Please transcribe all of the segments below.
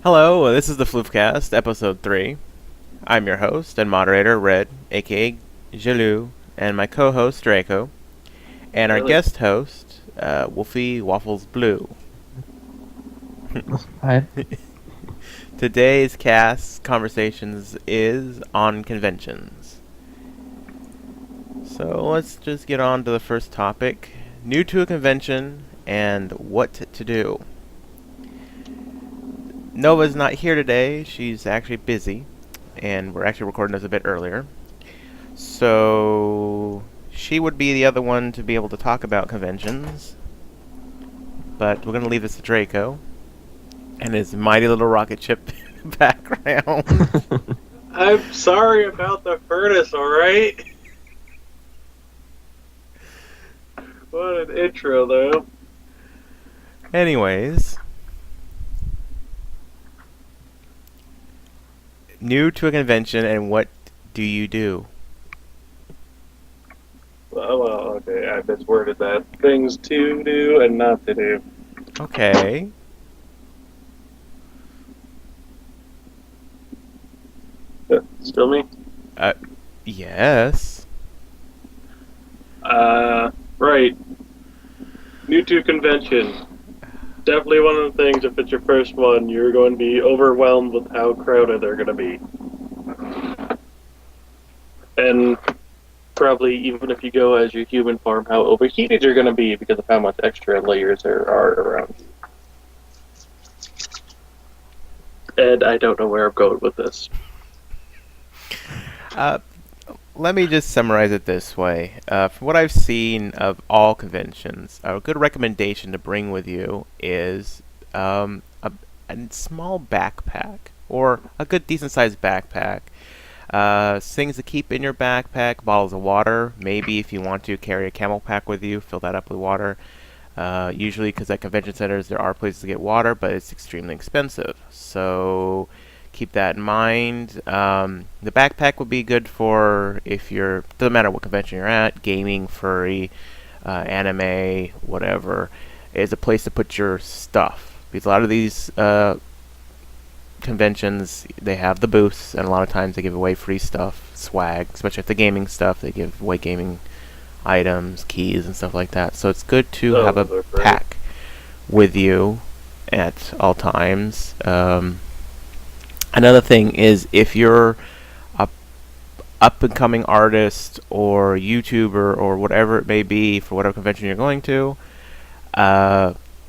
Hello, this is the TheFloofCast, episode 3. I'm your host and moderator, Red, aka Jalou, and my co-host, Draco, and our Really? guest host, Wolfy Waffles Blue. Hi. Today's cast conversations is on conventions. So let's just get on to the first topic. New to a convention and what to do. Nova's not here today. She's actually busy, and we're actually recording this a bit earlier. So she would be the other one to be able to talk about conventions. But we're going to leave this to Draco and his mighty little rocket ship background. I'm sorry about the furnace, alright? What an intro, though. Anyways, new to a convention and what do you do? Well, okay, I misworded that. Things to do and not to do. Okay. Still me? Yes. Right. New to convention. Definitely one of the things, if it's your first one, you're going to be overwhelmed with how crowded they're going to be. And probably, even if you go as your human form, how overheated you're going to be because of how much extra layers there are around you. And I don't know where I'm going with this. Let me just summarize it this way. From what I've seen of all conventions, a good recommendation to bring with you is a small backpack, or a good decent-sized backpack. Things to keep in your backpack, bottles of water. Maybe if you want to carry a camel pack with you, fill that up with water. Usually, because at convention centers there are places to get water, but it's extremely expensive. So keep that in mind. The backpack would be good for if you're, doesn't matter what convention you're at, gaming, furry, anime, whatever, is a place to put your stuff. Because a lot of these conventions, they have the booths, and a lot of times they give away free stuff, swag, especially at the gaming stuff, they give away gaming items, keys, and stuff like that. So it's good to have a pack with you at all times. Another thing is if you're a up-and-coming artist or YouTuber or whatever it may be for whatever convention you're going to,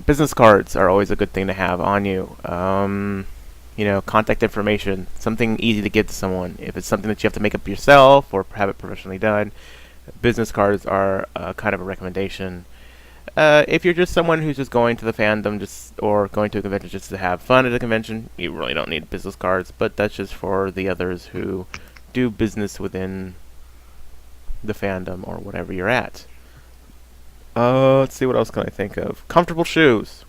business cards are always a good thing to have on you. Contact information, something easy to give to someone. If it's something that you have to make up yourself or have it professionally done, business cards are kind of a recommendation. If you're just someone who's just going to the fandom or going to a convention just to have fun at a convention, you really don't need business cards, but that's just for the others who do business within the fandom or whatever you're at. Let's see, what else can I think of? Comfortable shoes.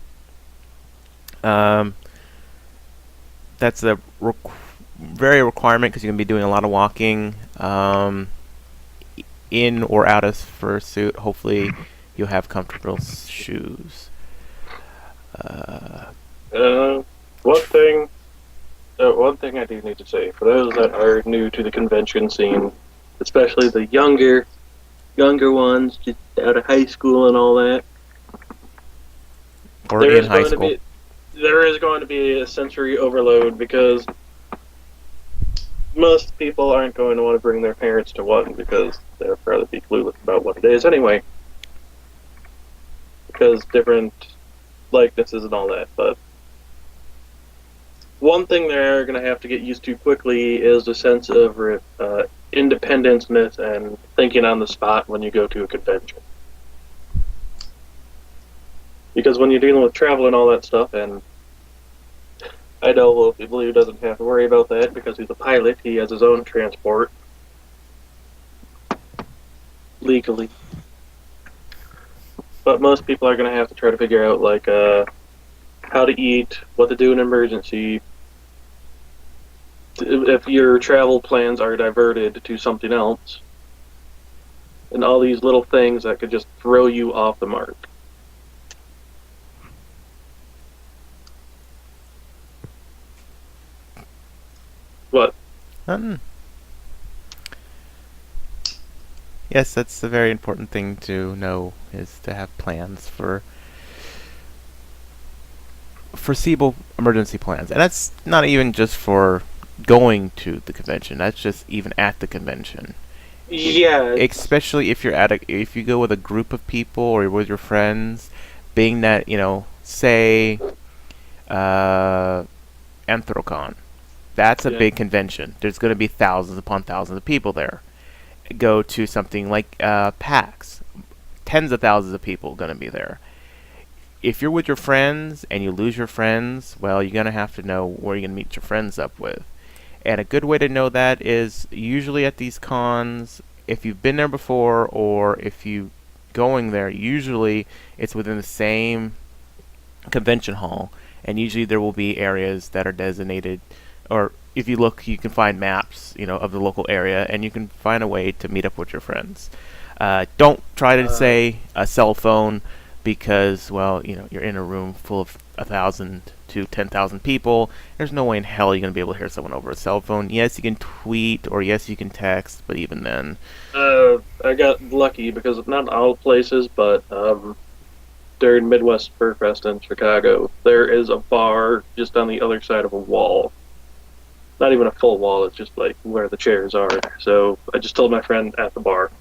That's a very requirement because you're going to be doing a lot of walking in or out of Fursuit. Hopefully you'll have comfortable shoes. One thing I do need to say, for those that are new to the convention scene, especially the younger ones, just out of high school and all that, Or in high school. There is going to be a sensory overload because most people aren't going to want to bring their parents to one because they'll probably be clueless about what it is anyway. Because different likenesses and all that, but one thing they're going to have to get used to quickly is the sense of independence and thinking on the spot when you go to a convention. Because when you're dealing with travel and all that stuff, and I know Wolfy Blue doesn't have to worry about that because he's a pilot, he has his own transport. Legally. But most people are going to have to try to figure out, how to eat, what to do in an emergency, if your travel plans are diverted to something else, and all these little things that could just throw you off the mark. Um, yes, that's a very important thing to know is to have plans for foreseeable emergency plans, and that's not even just for going to the convention. That's just even at the convention. Yeah, it's Especially if you're if you go with a group of people or you're with your friends, being that say uh, Anthrocon, that's a yeah, big convention. There's going to be thousands upon thousands of people there. Go to something like PAX, tens of thousands of people going to be there. If you're with your friends and you lose your friends, well, you're going to have to know where you're going to meet your friends up with. And a good way to know that is usually at these cons, if you've been there before or if you going there, usually it's within the same convention hall, and usually there will be areas that are designated, or if you look, you can find maps, of the local area, and you can find a way to meet up with your friends. Don't try to uh, say a cell phone because, well, you're in a room full of 1,000 to 10,000 people. There's no way in hell you're gonna be able to hear someone over a cell phone. Yes, you can tweet or yes, you can text, but even then, I got lucky because not all places, but during Midwest Fur Fest in Chicago, there is a bar just on the other side of a wall. Not even a full wall; it's just like where the chairs are. So I just told my friend at the bar.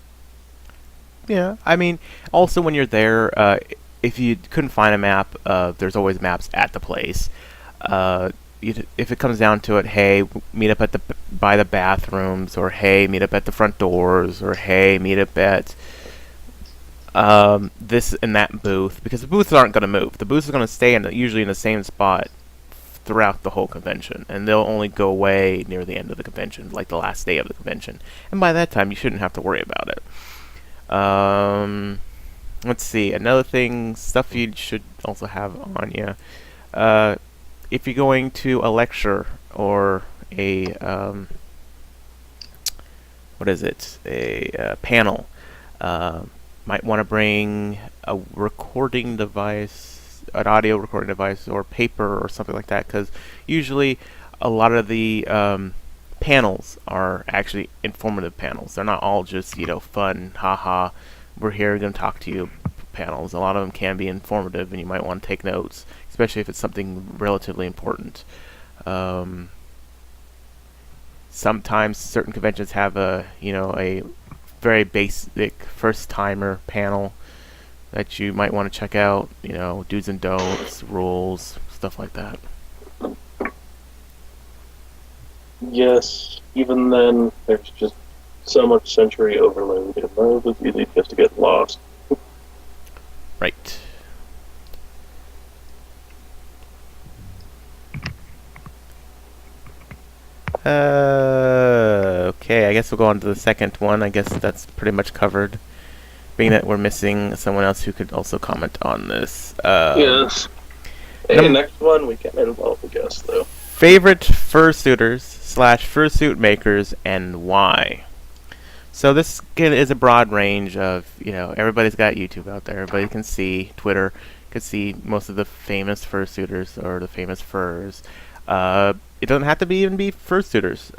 yeah. I mean, also when you're there, if you couldn't find a map, there's always maps at the place. Uh, if it comes down to it, hey, meet up at by the bathrooms, or hey, meet up at the front doors, or hey, meet up at this and that booth, because the booths aren't going to move. The booths are going to stay usually in the same spot throughout the whole convention, and they'll only go away near the end of the convention, like the last day of the convention. And by that time, you shouldn't have to worry about it. Let's see. Another thing, stuff you should also have on you. If you're going to a lecture or a what is it? A panel. Uh, might want to bring a recording device, an audio recording device, or paper or something like that, because usually a lot of the panels are actually informative panels. They're not all just fun, haha, we're here going to talk to you panels. A lot of them can be informative, and you might want to take notes, especially if it's something relatively important. Um, Sometimes certain conventions have a very basic first timer panel that you might want to check out. Do's and don'ts, rules, stuff like that. Yes, even then, there's just so much sensory overload, and those is easy just to get lost. Right. Okay, I guess we'll go on to the second one. I guess that's pretty much covered, being that we're missing someone else who could also comment on this. Yes. Hey, next one we can involve a guest though. Favorite fursuiters slash fursuit makers and why? So this is a broad range of, everybody's got YouTube out there. Everybody can see Twitter, can see most of the famous fursuiters or the famous furs. It doesn't have to even be fursuiters.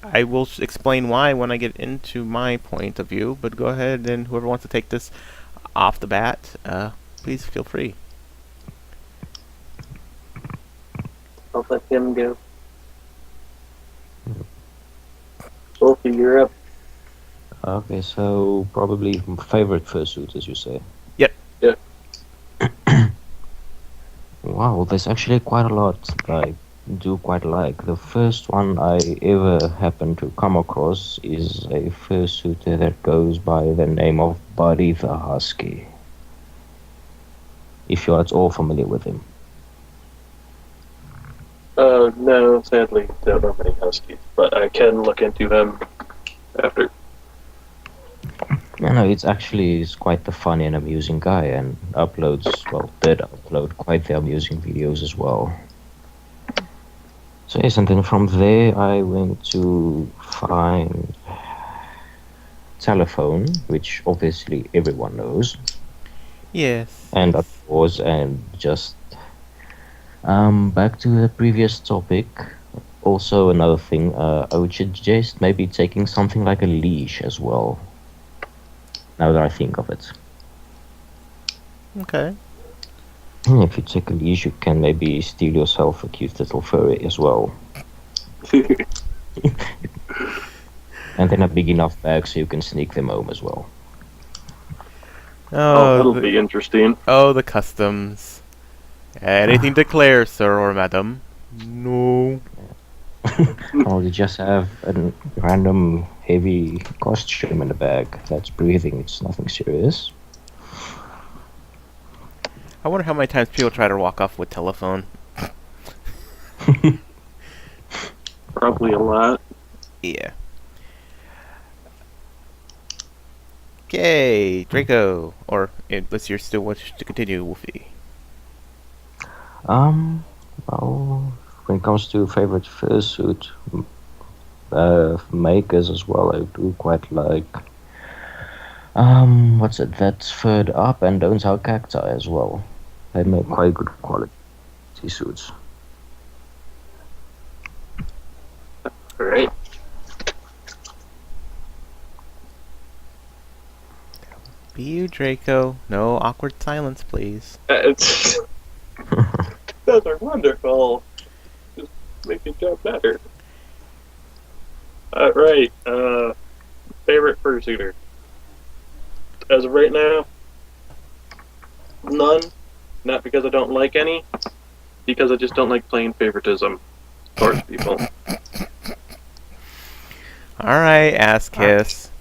I will explain why when I get into my point of view, but go ahead and whoever wants to take this off the bat, please feel free. I'll let him go. Wolfy, you're up. Okay, so probably favorite fursuit, as you say. Yep. Yeah. Wow, there's actually quite a lot I do quite like. The first one I ever happened to come across is a fursuiter that goes by the name of Buddy the Husky. If you're at all familiar with him. No, sadly, don't know many huskies, but I can look into him after. It's actually quite the funny and amusing guy, and did upload quite the amusing videos as well. So yes, and then from there I went to find Telephone, which obviously everyone knows. Yes. And of course, and just back to the previous topic, Also, another thing, I would suggest maybe taking something like a leash as well. Now that I think of it, Okay. if you take a leash, you can maybe steal yourself a cute little furry as well, and then a big enough bag so you can sneak them home as well. Oh, Oh, that'll be interesting. the customs. Anything to declare, sir or madam? No. Or you just have a random heavy costume in the bag that's breathing. It's nothing serious. I wonder how many times people try to walk off with telephone. Probably a lot. Yeah. Okay, Draco. Or, unless you're still wish to continue, Wolfy. Well, when it comes to favorite fursuit makers as well, I do quite like. What's it? That's Furred Up and Don't How Cacti as well. They make quite good quality suits. Alright. Be you, Draco. No awkward silence, please. It's, those are wonderful. Just make your job better. Alright, favorite fursuiter. As of right now, none. Not because I don't like any, because I just don't like playing favoritism towards people. Alright, ass kiss.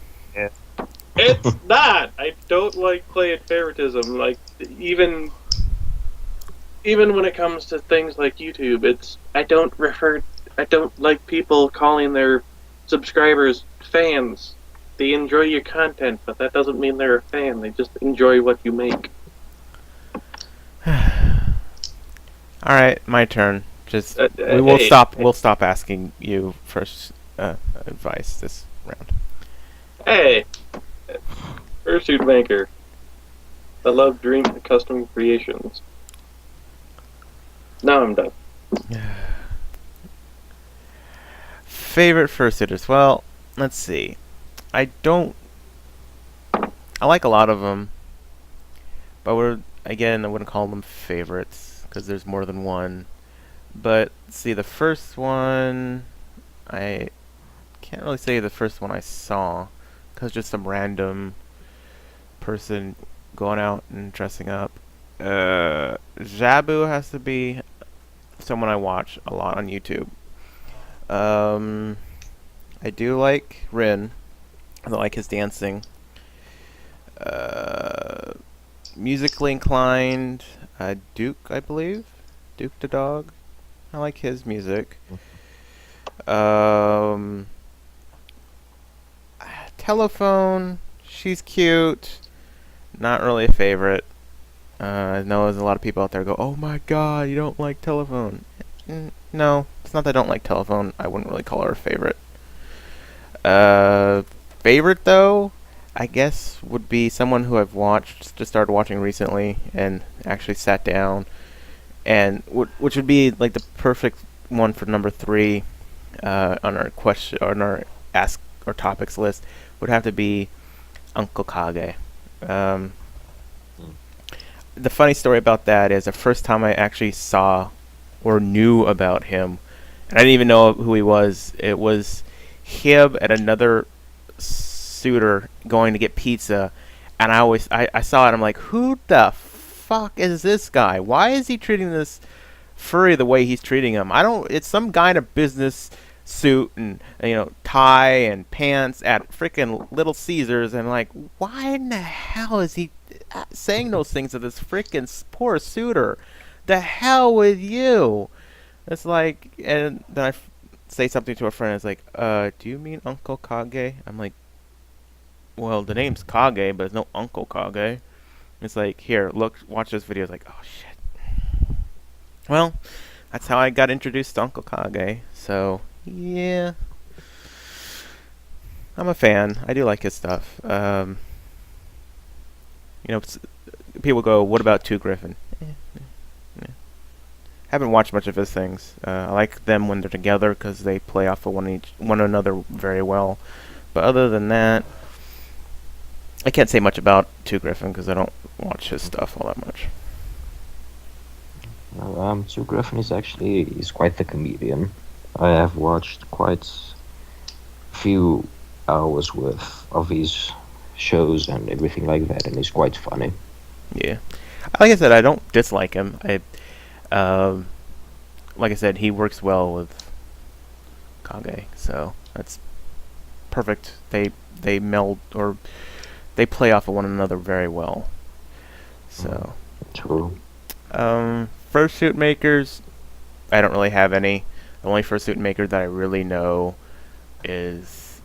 It's not! I don't like playing favoritism. Like, even when it comes to things like YouTube, I don't like people calling their subscribers fans. They enjoy your content, but that doesn't mean they're a fan. They just enjoy what you make. Alright, my turn. Just we'll stop asking you first advice this round. Hey, Fursuit maker. I love dream and custom creations. Now I'm done. Favorite fursuiters? Well, let's see. I like a lot of them, but I wouldn't call them favorites because there's more than one. But see, the first one, I can't really say the first one I saw because just some random person going out and dressing up. Zabu has to be someone I watch a lot on YouTube. I do like Rin. I like his dancing. Musically inclined, Duke, I believe. Duke the dog. I like his music. Telephone, she's cute. Not really a favorite. I know there's a lot of people out there go, "Oh my god, you don't like Telephone." No, it's not that I don't like Telephone. I wouldn't really call her a favorite. Favorite though, I guess would be someone who I've just started watching recently, and actually sat down, and which would be like the perfect one for number 3 on our ask or topics list would have to be Uncle Kage. The funny story about that is the first time I actually saw or knew about him, and I didn't even know who he was. It was him and another suitor going to get pizza, and I saw it. I'm like, who the fuck is this guy? Why is he treating this furry the way he's treating him? It's some guy in a business suit and tie and pants at freaking Little Caesars, and I'm like, why in the hell is he saying those things to this freaking poor suitor? The hell with you? It's like, and then I say something to a friend. It's like, do you mean Uncle Kage? I'm like, well, the name's Kage, but there's no Uncle Kage. It's like, here, look, watch this video. It's like, oh shit. Well, that's how I got introduced to Uncle Kage. So yeah, I'm a fan. I do like his stuff. People go, what about Two Griffin? Haven't watched much of his things. I like them when they're together because they play off of one another very well. But other than that, I can't say much about Two Griffin because I don't watch his stuff all that much. Sue Griffin is quite the comedian. I have watched quite few hours worth of his shows and everything like that, and he's quite funny. Yeah, like I said, I don't dislike him. Like I said, he works well with Kage, so that's perfect. They meld or they play off of one another very well. So, True. fursuit makers, I don't really have any. The only fursuit maker that I really know is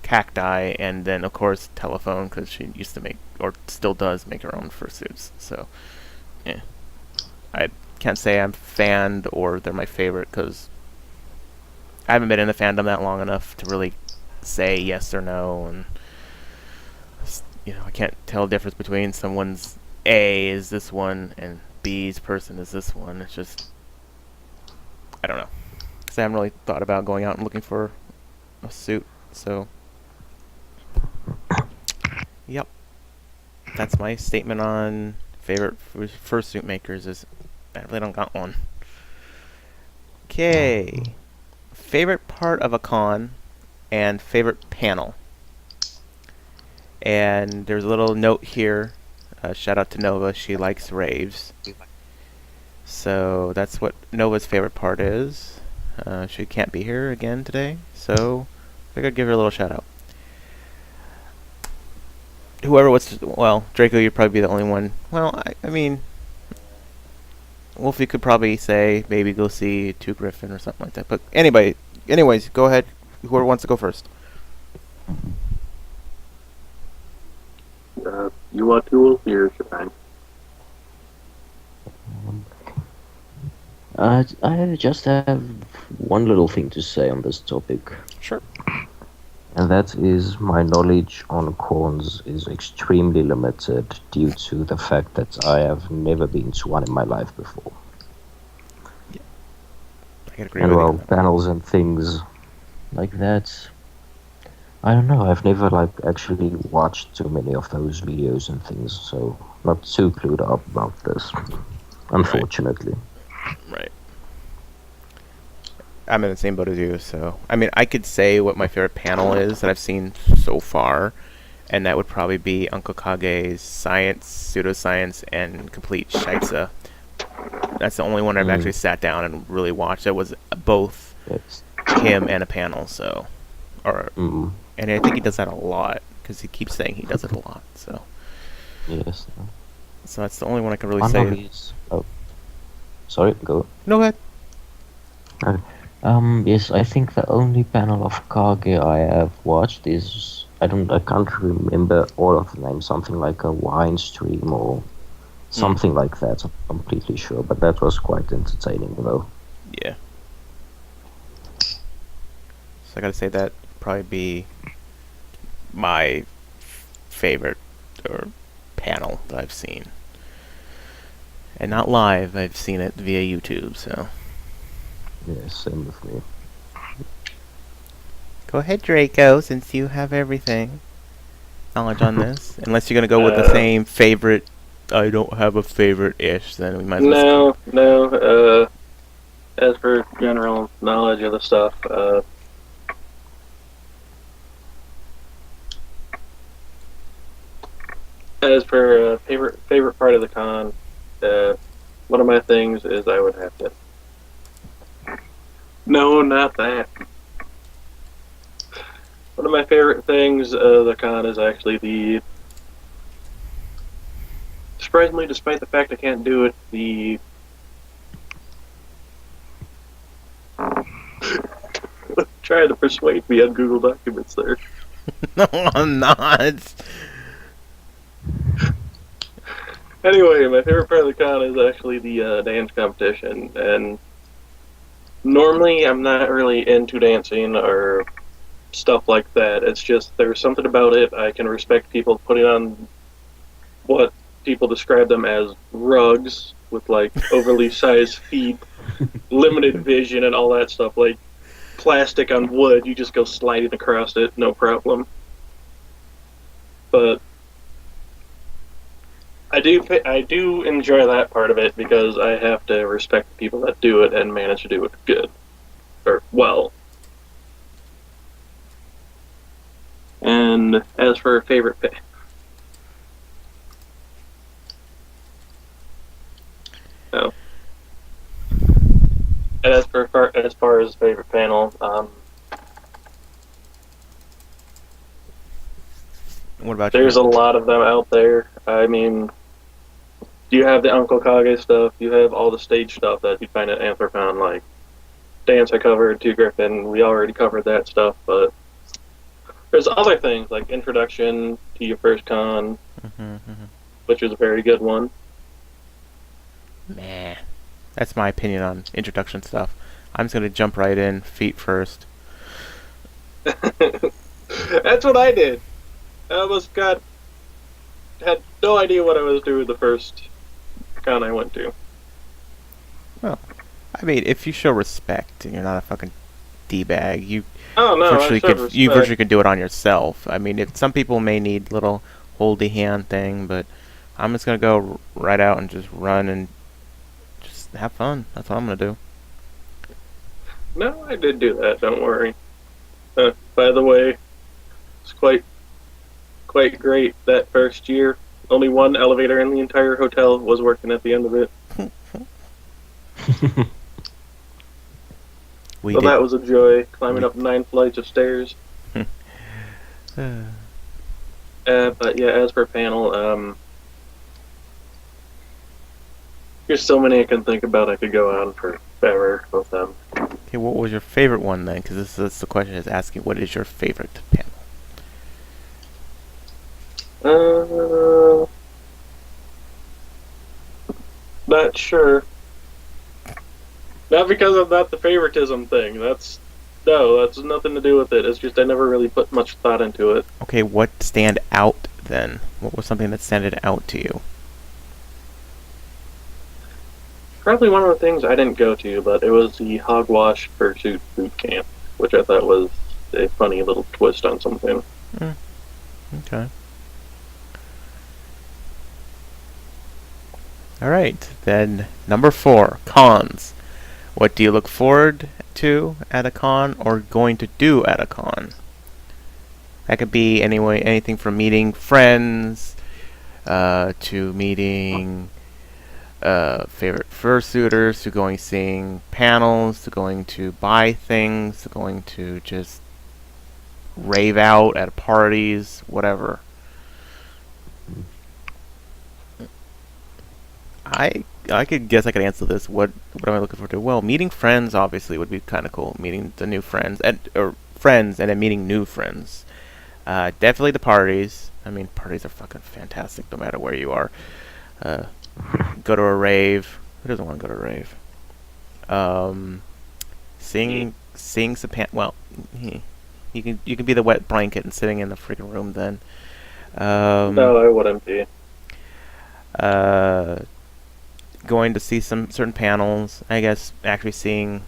Cacti, and then of course Telephone, because she used to make or still does make her own fursuits. So, yeah, I can't say I'm fanned or they're my favorite because I haven't been in the fandom that long enough to really say yes or no, and I can't tell the difference between someone's A is this one and B's person is this one. It's just I don't know. Cause I haven't really thought about going out and looking for a suit. So, yep, that's my statement on favorite fursuit makers. Is I really don't got one. Okay, favorite part of a con and favorite panel. And there's a little note here. Shout out to Nova. She likes raves. So that's what Nova's favorite part is. She can't be here again today, so I gotta give her a little shout out. Whoever wants to, well, Draco, you'd probably be the only one. Well, I mean, Wolfy could probably say maybe go see Two Griffin or something like that. But anyways, go ahead. Whoever wants to go first. You want to, or should I? I just have one little thing to say on this topic, Sure. and that is my knowledge on corns is extremely limited due to the fact that I have never been to one in my life before. I can agree And with well, you. panels and things like that. I don't know. I've never actually watched too many of those videos and things, so not too clued up about this, unfortunately. Right. I'm in the same boat as you, so I mean, I could say what my favorite panel is that I've seen so far, and that would probably be Uncle Kage's Science, Pseudoscience, and Complete Shitza. That's the only one I've actually sat down and really watched. It was both Yes. him and a panel, so and I think he does that a lot because he keeps saying he does it a lot. So Yes. that's the only one I can really One of say. his. Oh, sorry. Go. No, go ahead. Yes, I think the only panel of Kage I have watched is I can't remember all of the names. Something like a wine stream or something like that. I'm completely sure, but that was quite entertaining though. Yeah. So I gotta say that probably be my favorite or panel that I've seen, and not live. I've seen it via YouTube. So Yes, same with me. go ahead, Draco, since you have everything knowledge on this. Unless you're gonna go with the same favorite. I don't have a favorite-ish. Then we might. No. As for general knowledge of the stuff, as for favorite part of the con, one of my things is I would have to. No, not that. One of my favorite things of the con is actually the. Surprisingly, despite the fact I can't do it, the. Trying to persuade me on Google Documents there. No, I'm not. Anyway, my favorite part of the con is actually the dance competition, and normally I'm not really into dancing or stuff like that. It's just there's something about it. I can respect people putting on what people describe them as rugs with like overly sized feet, limited vision, and all that stuff. Like plastic on wood, you just go sliding across it, no problem. But I do enjoy that part of it because I have to respect the people that do it and manage to do it good or well. And as for favorite pick, no. And as far as favorite panel, What about you? there's a lot of them out there. I mean, you have the Uncle Kage stuff. You have all the stage stuff that you find at Anthropon, like Dance I covered, Two Griffin. We already covered that stuff, but there's other things like Introduction to Your First Con, which is a very good one. Meh. That's my opinion on introduction stuff. I'm just gonna jump right in, feet first. That's what I did. I almost had no idea what I was doing the first con I went to. Well, I mean, if you show respect and you're not a fucking d-bag, you Oh no, virtually I could you virtually could do it on yourself. I mean, some people may need little holdy hand thing, but I'm just gonna go right out and just run and just have fun. That's what I'm gonna do. No, I did do that. Don't worry. By the way, it's quite great that first year. Only one elevator in the entire hotel was working at the end of it. So that was a joy, climbing up 9 flights of stairs. But yeah, as for panel, there's so many I can think about. I could go on forever with them. Okay, what was your favorite one then? Because this is the question is asking, what is your favorite panel? Not sure. Not because of that the favoritism thing. That's nothing to do with it. It's just I never really put much thought into it. Okay, what stand out then? What was something that standed out to you? Probably one of the things I didn't go to, but it was the Hogwash Fursuit boot camp, which I thought was a funny little twist on something. Okay. Alright, then number 4, cons. What do you look forward to at a con or going to do at a con? That could be anything from meeting friends to meeting favorite fursuiters, to going seeing panels, to going to buy things, to going to just rave out at parties, whatever. I could guess I could answer this. What am I looking forward to? Well, meeting friends obviously would be kind of cool. Meeting the new friends and then meeting new friends. Definitely the parties. I mean, parties are fucking fantastic no matter where you are. Go to a rave. Who doesn't want to go to a rave? Seeing some you can be the wet blanket and sitting in the freaking room then. No, I wouldn't be. Going to see some certain panels. I guess actually seeing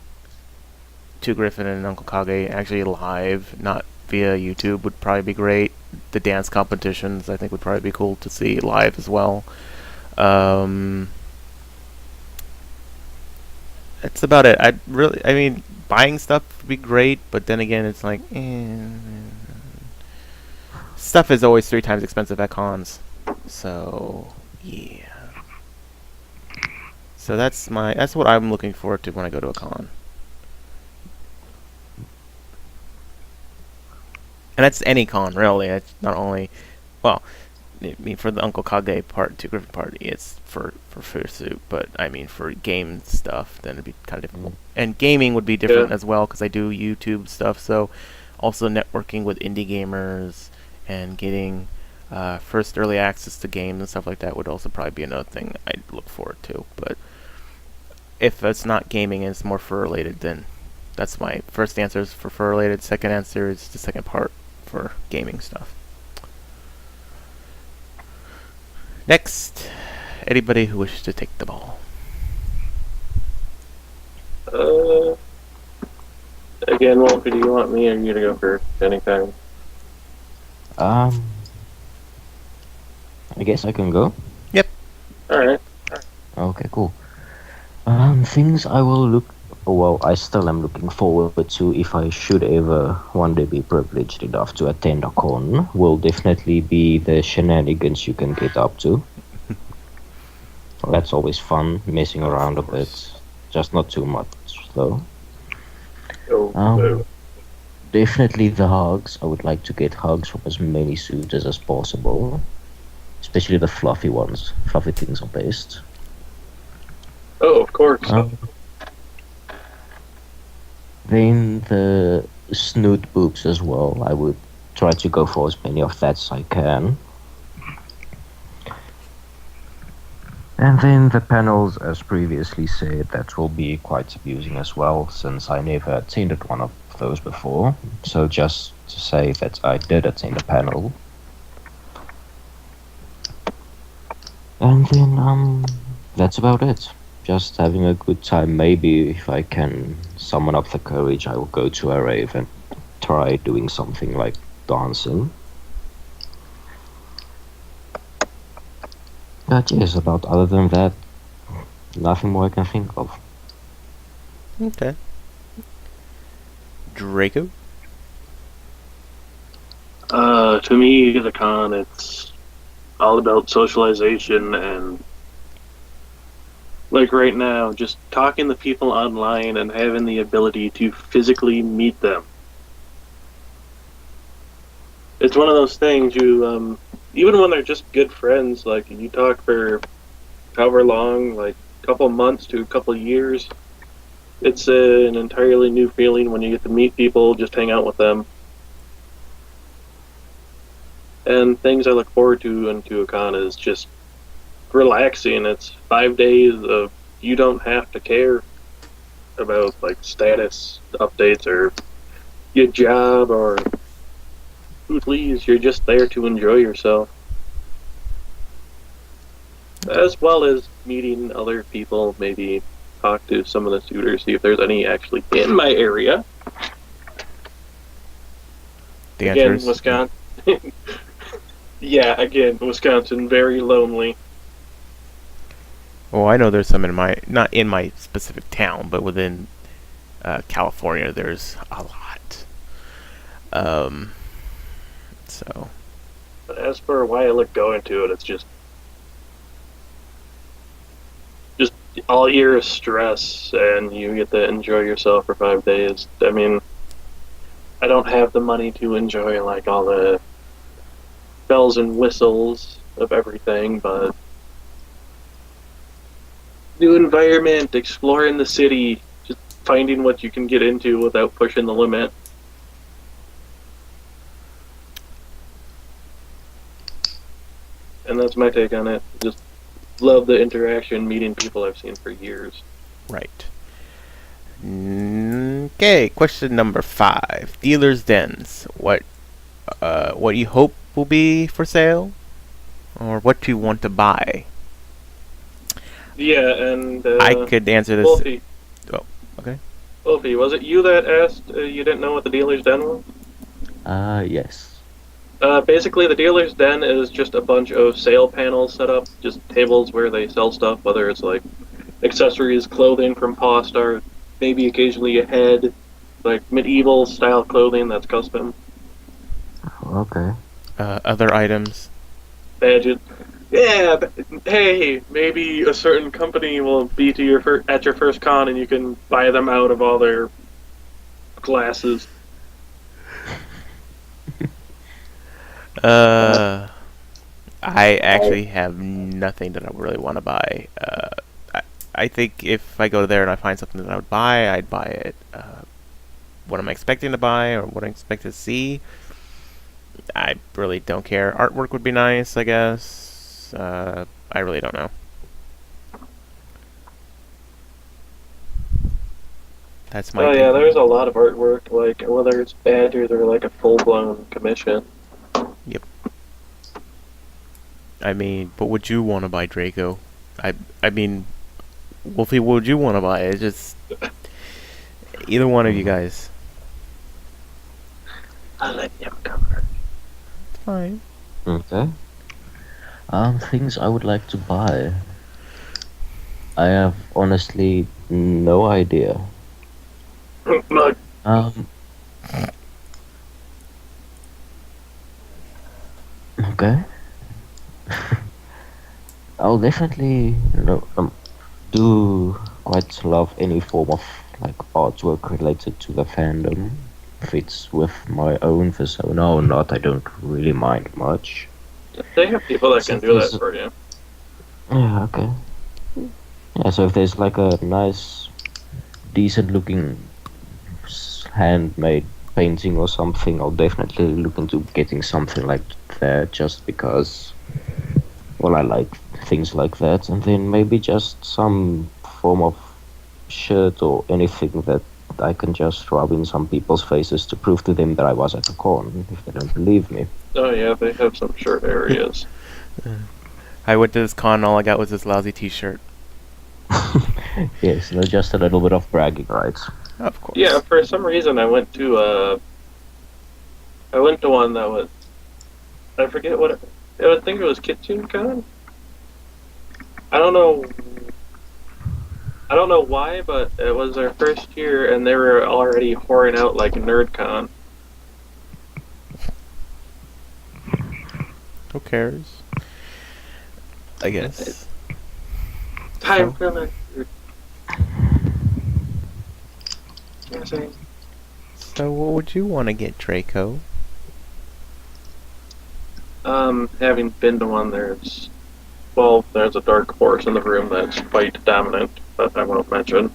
Two Griffin and Uncle Kage actually live, not via YouTube, would probably be great. The dance competitions I think would probably be cool to see live as well. That's about it. I mean, buying stuff would be great, but then again, it's like, stuff is always 3 times expensive at cons. So, yeah. So that's what I'm looking forward to when I go to a con. And that's any con, really. It's not only, well, I mean, for the Uncle Kage part, Two Griffin party, it's for Fursuit, but I mean, for game stuff, then it'd be kind of different. And gaming would be different as well, because I do YouTube stuff, so also networking with indie gamers and getting first early access to games and stuff like that would also probably be another thing I'd look forward to. But if it's not gaming and it's more fur related, then that's my first answer is for fur related. Second answer is the second part for gaming stuff. Next, anybody who wishes to take the ball. Uh, Again, Wolfie, do you want me or you to go first anytime? Um, I guess I can go. Yep. Alright. Okay, cool. Things I will look. Well, I still am looking forward to if I should ever one day be privileged enough to attend a con. Will definitely be the shenanigans you can get up to. That's always fun, messing Of around a course. bit. Just not too much, though. Oh, Um, Definitely the hugs. I would like to get hugs from as many suitors as possible. Especially the fluffy ones. Fluffy things are best. oh, of course. Um, then the snoot boobs as well. I would try to go for as many of that as I can. And then the panels, as previously said, that will be quite amusing as well, since I never attended one of those before. So just to say that I did attend a panel. And then, that's about it. Just having a good time. Maybe if I can summon up the courage, I will go to a rave and try doing something like dancing. But yes, about other than that, nothing more I can think of. Okay. Draco. To me, the con, it's all about socialization and, like right now, just talking to people online and having the ability to physically meet them. It's one of those things even when they're just good friends, like you talk for however long, like a couple months to a couple years, it's an entirely new feeling when you get to meet people, just hang out with them. And things I look forward to into a con is just relaxing. It's 5 days of you don't have to care about like status updates or your job or please. You're just there to enjoy yourself, as well as meeting other people. Maybe talk to some of the suitors, see if there's any actually in my area. The answer Again, is Wisconsin. Yeah, again, Wisconsin, very lonely. well, I know there's some in my not in my specific town, but within California, there's a lot. Um. So. But as for why I look going to it, it's just all year of stress, and you get to enjoy yourself for 5 days. I mean, I don't have the money to enjoy like all the bells and whistles of everything, but new environment, exploring the city, just finding what you can get into without pushing the limit. And that's my take on it. Just love the interaction, meeting people I've seen for years. Right. Okay, question number 5. Dealer's dens. What you hope will be for sale, or what you want to buy? Yeah, and I could answer this. Wolfie, Oh, okay. Wolfie, was it you that asked you didn't know what the dealer's den was? Yes. Basically, the dealer's den is just a bunch of sale panels set up, just tables where they sell stuff, whether it's like accessories, clothing from Paw Star, maybe occasionally a head, like medieval style clothing that's custom, Okay. Other items. badges. Yeah, hey, maybe a certain company will be to at your first con, and you can buy them out of all their glasses. I actually have nothing that I really want to buy. I think if I go there and I find something that I would buy, I'd buy it. What I'm expecting to buy or what I expect to see, I really don't care. Artwork would be nice, I guess. I really don't know. That's my Oh take yeah, on there's it. a lot of artwork, like whether it's badges or like a full blown commission. Yep. I mean, what would you want to buy, Draco? I mean, Wolfie, what would you want to buy? It's just Either one of you guys. I'll let him cover. It's fine. Okay. Things I would like to buy. I have honestly no idea. Look, Um. Okay. I'll definitely, do quite love any form of like artwork related to the fandom. If it's with my own persona or not, I don't really mind much. they have people that So can if do that there's, for you. yeah, okay. Yeah, so if there's like a nice, decent looking handmade painting or something, I'll definitely look into getting something like that just because, well, I like things like that. And then maybe just some form of shirt or anything that I can just rub in some people's faces to prove to them that I was at the con if they don't believe me. Oh yeah, they have some shirt areas. I went to this con, all I got was this lousy t-shirt. Yes, there's just a little bit of bragging rights. Of course. Yeah, for some reason I went to one that was, I forget what I think it was Kitsune Con. I don't know why, but it was their first year and they were already whoring out like NerdCon. Who cares? I guess. Time So? filler. You know what I'm saying? So what would you want to get, Draco? Having been to one, there's a dark horse in the room that's quite dominant, but I won't mention.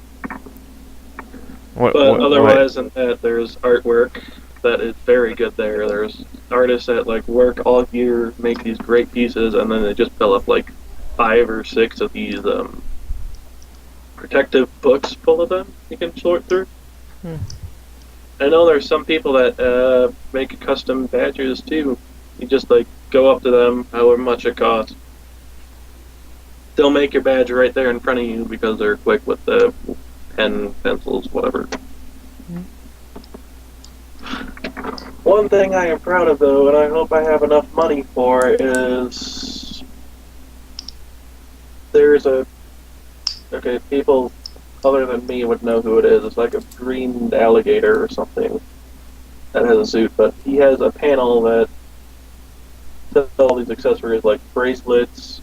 What? But What? otherwise than that, there's artwork that is very good there. There's artists that like work all year, make these great pieces, and then they just fill up like 5 or 6 of these protective books full of them you can sort through. Hmm. I know there's some people that make custom badges too. You just like go up to them, however much it costs. They'll make your badge right there in front of you because they're quick with the pen, pencils, whatever. One thing I am proud of though, and I hope I have enough money for, is there's people other than me would know who it is. It's like a green alligator or something that has a suit, but he has a panel that does all these accessories like bracelets,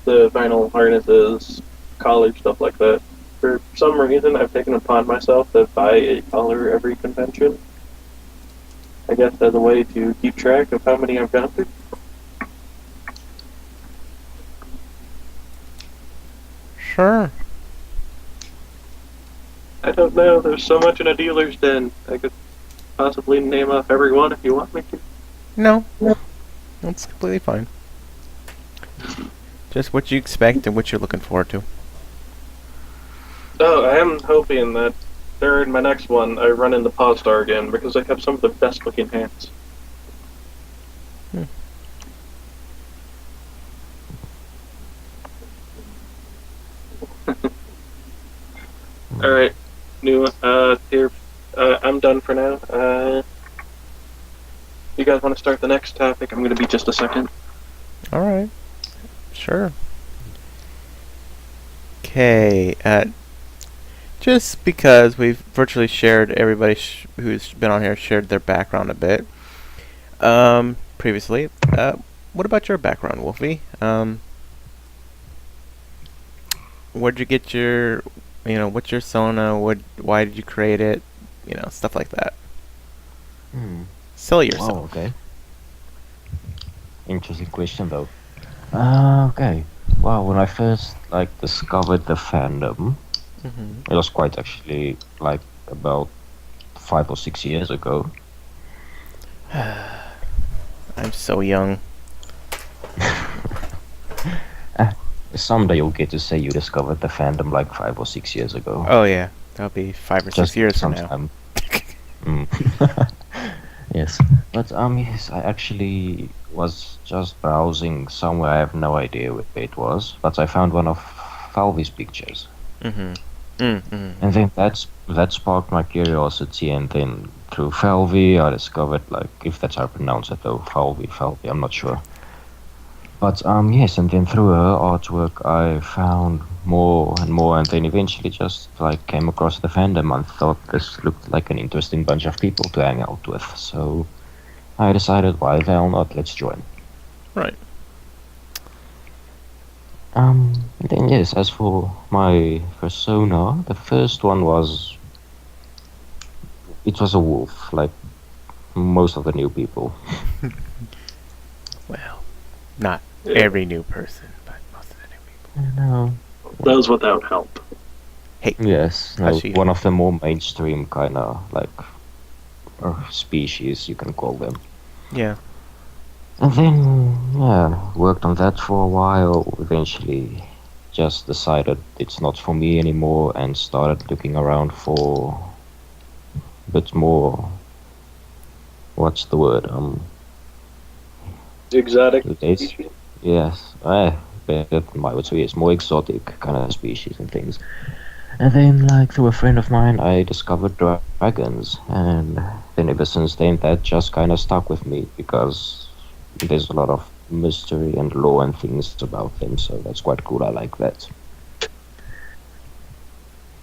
the vinyl harnesses, collar, stuff like that. For some reason, I've taken upon myself to buy a collar every convention. I guess as a way to keep track of how many I've gone through. Sure. I don't know, there's so much in a dealer's den. I could possibly name off every one if you want me to. No. That's completely fine. Just what you expect and what you're looking forward to. Oh, I am hoping that during my next one I run into Podstar again because they have some of the best looking hats. Alright, here, I'm done for now. You guys want to start the next topic? I'm going to be just a second. Alright. Sure. Okay. Just because we've virtually shared, everybody who's been on here shared their background a bit. Previously. What about your background, Wolfy? Where'd you get your, what's your Sona? Why did you create it? Stuff like that. Sell yourself. Wow, okay. Interesting question though. Okay. Wow, when I first discovered the fandom, it was quite actually like about 5 or 6 years ago. I'm so young. Someday you'll get to say you discovered the fandom like 5 or 6 years ago. Oh yeah, that'll be 5 or 6 years from now. sometime. Yes, but yes, I actually was just browsing somewhere. I have no idea where it was, but I found one of Falvy's pictures. Mm-hmm. And then that sparked my curiosity, and then through Falvey, I discovered, like, if that's how I pronounce it though, Falvey, I'm not sure. But yes, and then through her artwork, I found more and more, and then eventually just like came across the fandom and thought this looked like an interesting bunch of people to hang out with. So I decided, why the hell not? Let's join. Right. Then yes, as for my persona, the first one was it was a wolf, like most of the new people. Well, not Yeah, every new person, but most of the new people. No. those without help. Hey, Yes, no, Hashi. one of the more mainstream kind of like species, you can call them. Yeah. And then, yeah, worked on that for a while. Eventually, just decided it's not for me anymore and started looking around for a bit more. What's the word? Exotic Less. species. Yes, better than my word. So yes, more exotic kind of species and things. And then, like through a friend of mine, I discovered dragons, and then ever since then, that just kind of stuck with me because there's a lot of mystery and lore and things about them, so that's quite cool. I like that.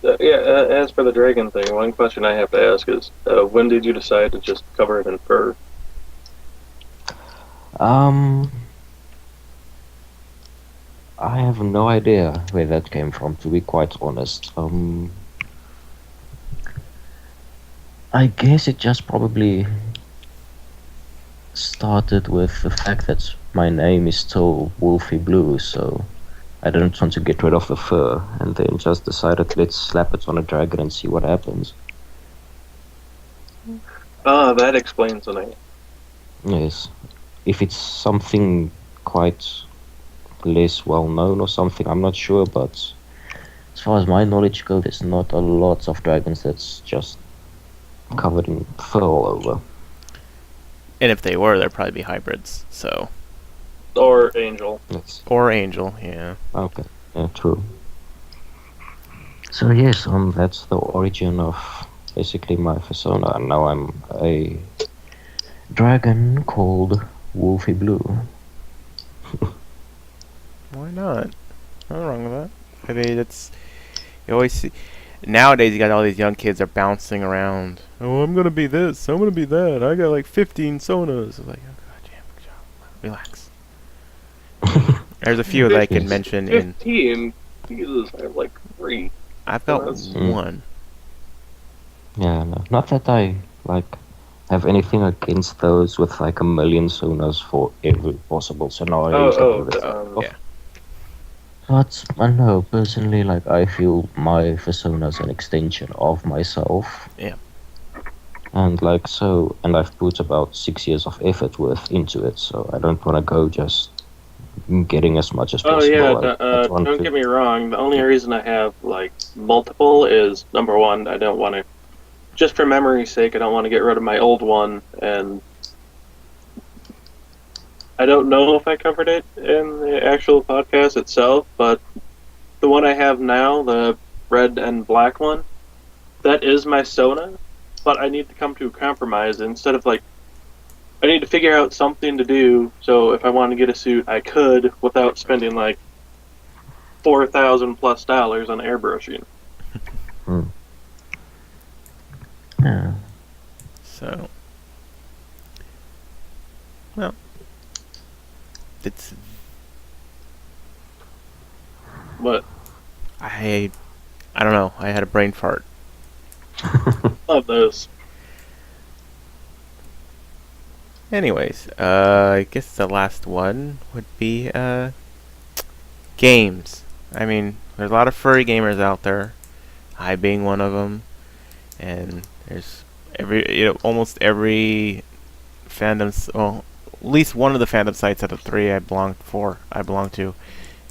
Yeah, as for the dragon thing, one question I have to ask is, when did you decide to just cover it in fur? Um, I have no idea where that came from, to be quite honest. I guess it just probably started with the fact that my name is still Wolfy Blue, so I didn't want to get rid of the fur, and then just decided let's slap it on a dragon and see what happens. Ah, that explains the name. Yes, if it's something quite less well known or something, I'm not sure, but as far as my knowledge goes, there's not a lot of dragons that's just covered in fur all over. And if they were, they'd probably be hybrids. So. Or angel. Yes. Or angel, yeah. Okay. Yeah, true. So yes, that's the origin of basically my persona, and now I'm a dragon called Wolfy Blue. Why not? Nothing wrong with that. I mean, it's you always see. Nowadays, you got all these young kids are bouncing around. Oh, I'm gonna be this. I'm gonna be that. I got like 15 sonas. I'm like, oh god, damn, good job. Relax. There's a few that I can Yes. mention in. 15? Jesus, I have like 3. I've got That's- one. Yeah, no, not that I like have anything against those with like a million sonas for every possible scenario you can Oh, ever think of. yeah. But I know personally, like I feel my persona is an extension of myself. Yeah. And like so, and I've put about 6 years of effort worth into it, so I don't want to go just getting as much as Oh possible. yeah, I just want don't to. get me wrong. The only reason I have like multiple is number one, I don't want to, just for memory's sake, I don't want to get rid of my old one, and I don't know if I covered it in the actual podcast itself, but the one I have now, the red and black one, that is my Sona, but I need to come to a compromise. Instead of like, I need to figure out something to do, so if I want to get a suit, I could without spending like $4,000 plus on airbrushing. Yeah. So. Well. It's. But I don't know. I had a brain fart. love those. Anyways, I guess the last one would be games. I mean, there's a lot of furry gamers out there. I being one of them, and there's almost every fandom. Well, at least one of the fandom sites out of 3 I belong to,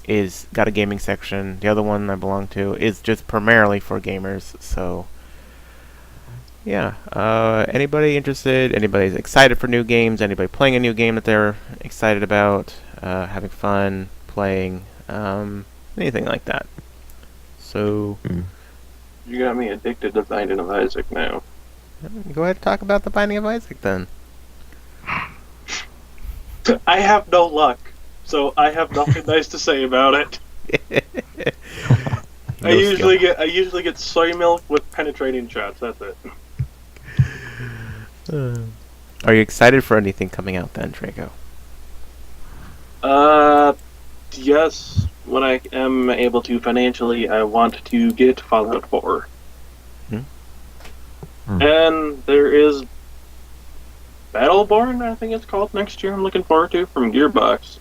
is got a gaming section. The other one I belong to is just primarily for gamers. So. Yeah. Anybody interested? Anybody's excited for new games? Anybody playing a new game that they're excited about? Having fun playing? Anything like that. So, You got me addicted to Binding of Isaac now. Go ahead and talk about the Binding of Isaac then. I have no luck, so I have nothing nice to say about it. No skill. I usually get soy milk with penetrating shots. That's it. Are you excited for anything coming out then, Draco? Yes. When I am able to financially, I want to get Fallout 4. And there is Battleborn, I think it's called, next year. I'm looking forward to from Gearbox.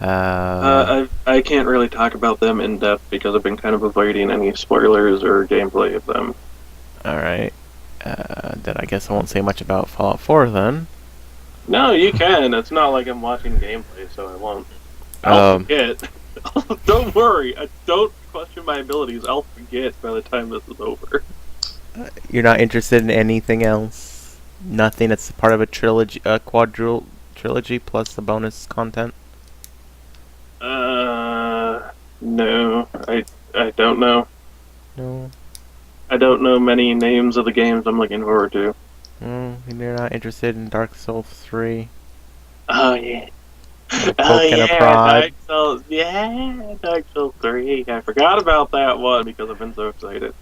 I can't really talk about them in depth because I've been kind of avoiding any spoilers or gameplay of them. Alright. Then I guess I won't say much about Fallout 4 then. No, you can. It's not like I'm watching gameplay, so I won't. I'll forget. Don't worry. Don't question my abilities. I'll forget by the time this is over. You're not interested in anything else? Nothing that's part of a trilogy, trilogy plus the bonus content? No. I don't know. No. I don't know many names of the games I'm looking forward to. You're not interested in Dark Souls 3? Oh, yeah. Prod. Dark Souls 3. I forgot about that one because I've been so excited.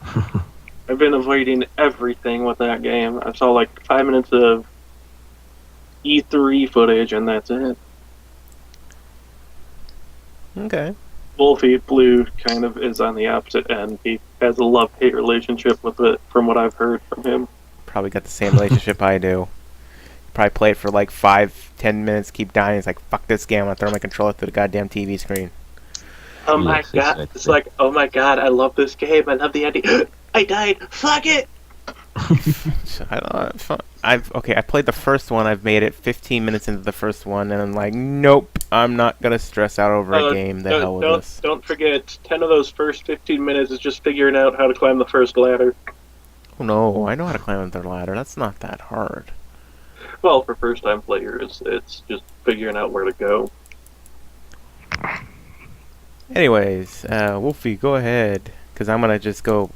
I've been avoiding everything with that game. I saw like 5 minutes of E3 footage and that's it. Okay. Wolfy Blue kind of is on the opposite end. He has a love-hate relationship with it from what I've heard from him. Probably got the same relationship I do. Probably play it for like 5-10 minutes, keep dying. It's like, fuck this game, I'm gonna throw my controller through the goddamn TV screen. Oh my god, it's like, oh my god, I love this game, I love the ending. I died, fuck it! I played the first one, I've made it 15 minutes into the first one, and I'm like, nope, I'm not gonna stress out over a game, the hell with this. Don't forget, 10 of those first 15 minutes is just figuring out how to climb the first ladder. Oh no, I know how to climb the ladder, that's not that hard. Well, for first-time players, it's just figuring out where to go. Anyways, Wolfie, go ahead, because I'm gonna just go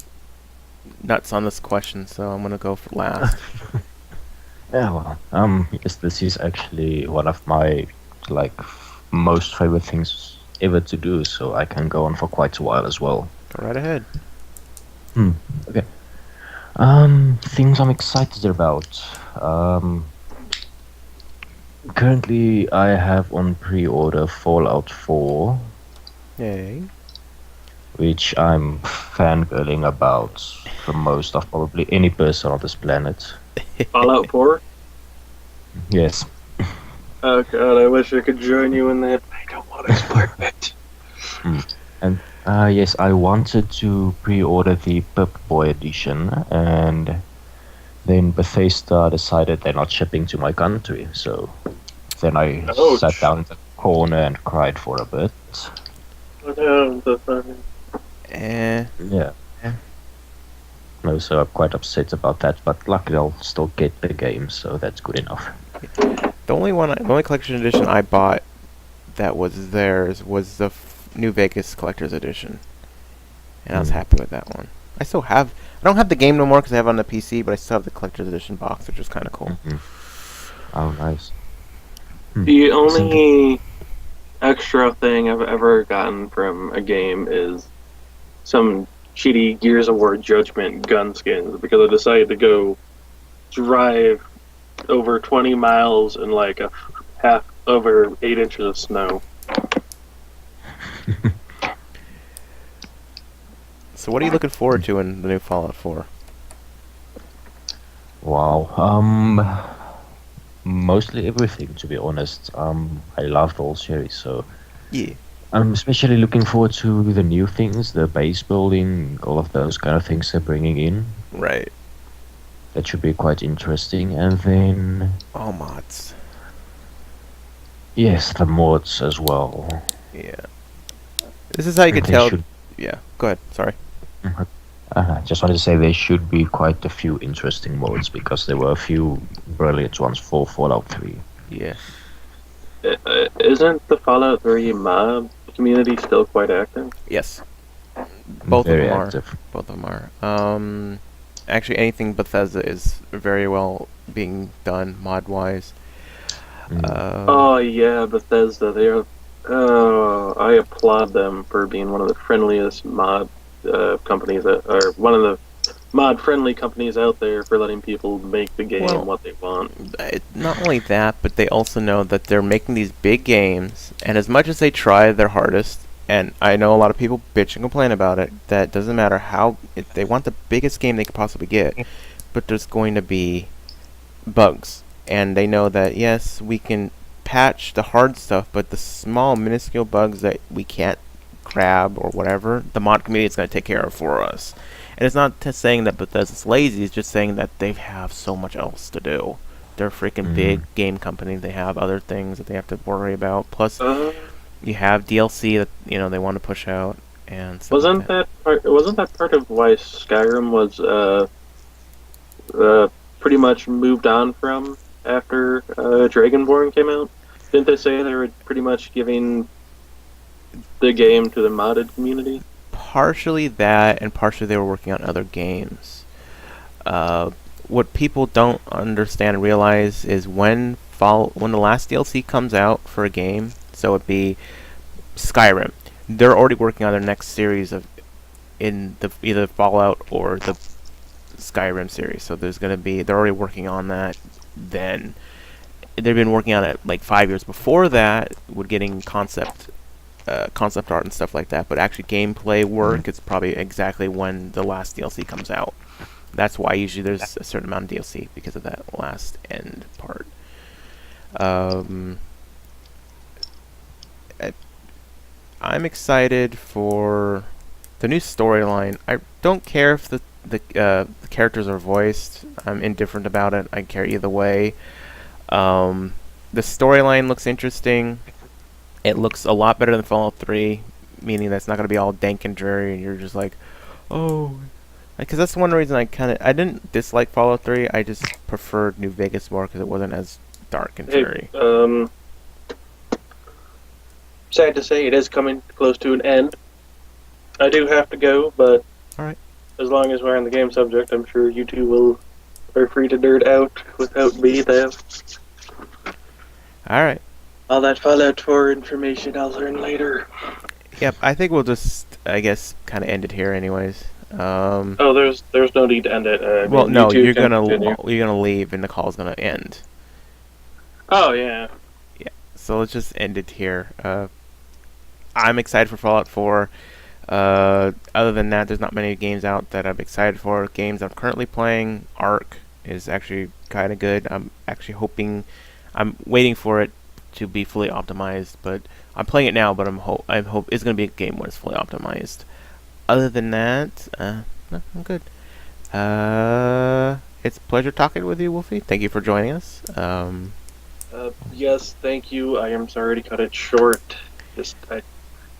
nuts on this question, so I'm gonna go for last. Yeah, well, yes, this is actually one of my most favorite things ever to do, so I can go on for quite a while as well. Go right ahead. Okay. Things I'm excited about. Currently, I have on pre-order Fallout 4, Yay. which I'm fangirling about for most of probably any person on this planet. Fallout 4? Yes. Oh god, I wish I could join you in that. I don't want to spoil it. And yes, I wanted to pre-order the Pip-Boy edition, and then Bethesda decided they're not shipping to my country, so then I sat down in the corner and cried for a bit. Yeah. No, so I'm quite upset about that, but luckily I'll still get the game, so that's good enough. The only collection edition I bought that was theirs was the New Vegas Collector's Edition, and I was happy with that one. I don't have the game no more because I have it on the PC, but I still have the Collector's Edition box, which is kind of cool. Oh, nice. The only extra thing I've ever gotten from a game is some cheaty Gears of War Judgment gun skins because I decided to go drive over 20 miles in like a half over 8 inches of snow. So what are you looking forward to in the new Fallout 4? Wow. Mostly everything, to be honest. I love the whole series, so Yeah. I'm especially looking forward to the new things, the base building, all of those kind of things they're bringing in. Right. That should be quite interesting. And then, All mods. yes, the mods as well. Yeah. This is how you can They tell. should- Yeah. Go ahead. Sorry. Just wanted to say there should be quite a few interesting mods because there were a few brilliant ones for Fallout 3. Yeah. Isn't the Fallout 3 mod community still quite active? Yes, both of Very them are. active. Both of them are. Actually, anything Bethesda is very well being done mod-wise. Oh yeah, Bethesda. They are. Oh, I applaud them for being one of the friendliest mod companies that, or one of the mod-friendly companies out there for letting people make the game Well, what they want. Not only that, but they also know that they're making these big games, and as much as they try their hardest, and I know a lot of people bitch and complain about it, that doesn't matter how, if they want the biggest game they could possibly get, but there's going to be bugs. And they know that, yes, we can patch the hard stuff, but the small, minuscule bugs that we can't grab or whatever, the mod community is going to take care of for us. And it's not saying that Bethesda's lazy, it's just saying that they have so much else to do. They're a freaking big game company. They have other things that they have to worry about. Plus, you have DLC that they want to push out and stuff Wasn't like that. wasn't that part of why Skyrim was pretty much moved on from after Dragonborn came out? Didn't they say they were pretty much giving the game to the modded community? Partially that, and partially they were working on other games. What people don't understand and realize is when the last DLC comes out for a game, so it'd be Skyrim, they're already working on their next series of in the either Fallout or the Skyrim series. So they're already working on that. Then they've been working on it like 5 years before that, with getting concept art and stuff like that. But actually, gameplay work, it's probably exactly when the last DLC comes out. That's why usually there's a certain amount of DLC because of that last end part. I'm excited for the new storyline. I don't care if the characters are voiced. I'm indifferent about it. I care either way. The storyline looks interesting. It looks a lot better than Fallout 3, meaning that's not going to be all dank and dreary, and you're just like, oh. Because that's one reason I didn't dislike Fallout 3, I just preferred New Vegas more because it wasn't as dark and dreary. Sad to say, it is coming close to an end. I do have to go, but Alright. As long as we're on the game subject, I'm sure you two are free to nerd out without me there. Alright. All that Fallout 4 information I'll learn later. Yep, I think we'll just, I guess, kind of end it here anyways. There's no need to end it. Well, no, you you're can gonna continue. leave and the call's gonna end. Oh, yeah. Yeah, so let's just end it here. I'm excited for Fallout 4. Other than that, there's not many games out that I'm excited for. Games I'm currently playing, Ark is actually kind of good. I'm waiting for it to be fully optimized, but I'm playing it now. But I hope it's gonna be a game when it's fully optimized. Other than that, no, I'm good. It's a pleasure talking with you, Wolfy. Thank you for joining us. Yes, thank you. I am sorry to cut it short. I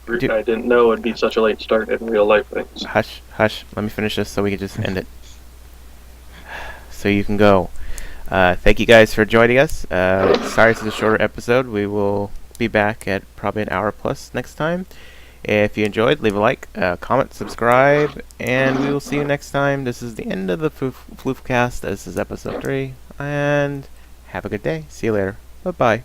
didn't know it'd be such a late start in real life things. Hush. Let me finish this so we can just end it. So you can go. Thank you guys for joining us. Sorry it's a shorter episode. We will be back at probably an hour plus next time. If you enjoyed, leave a like, comment, subscribe, and we will see you next time. This is the end of the TheFloofCast. This is episode 3, and have a good day. See you later. Bye-bye.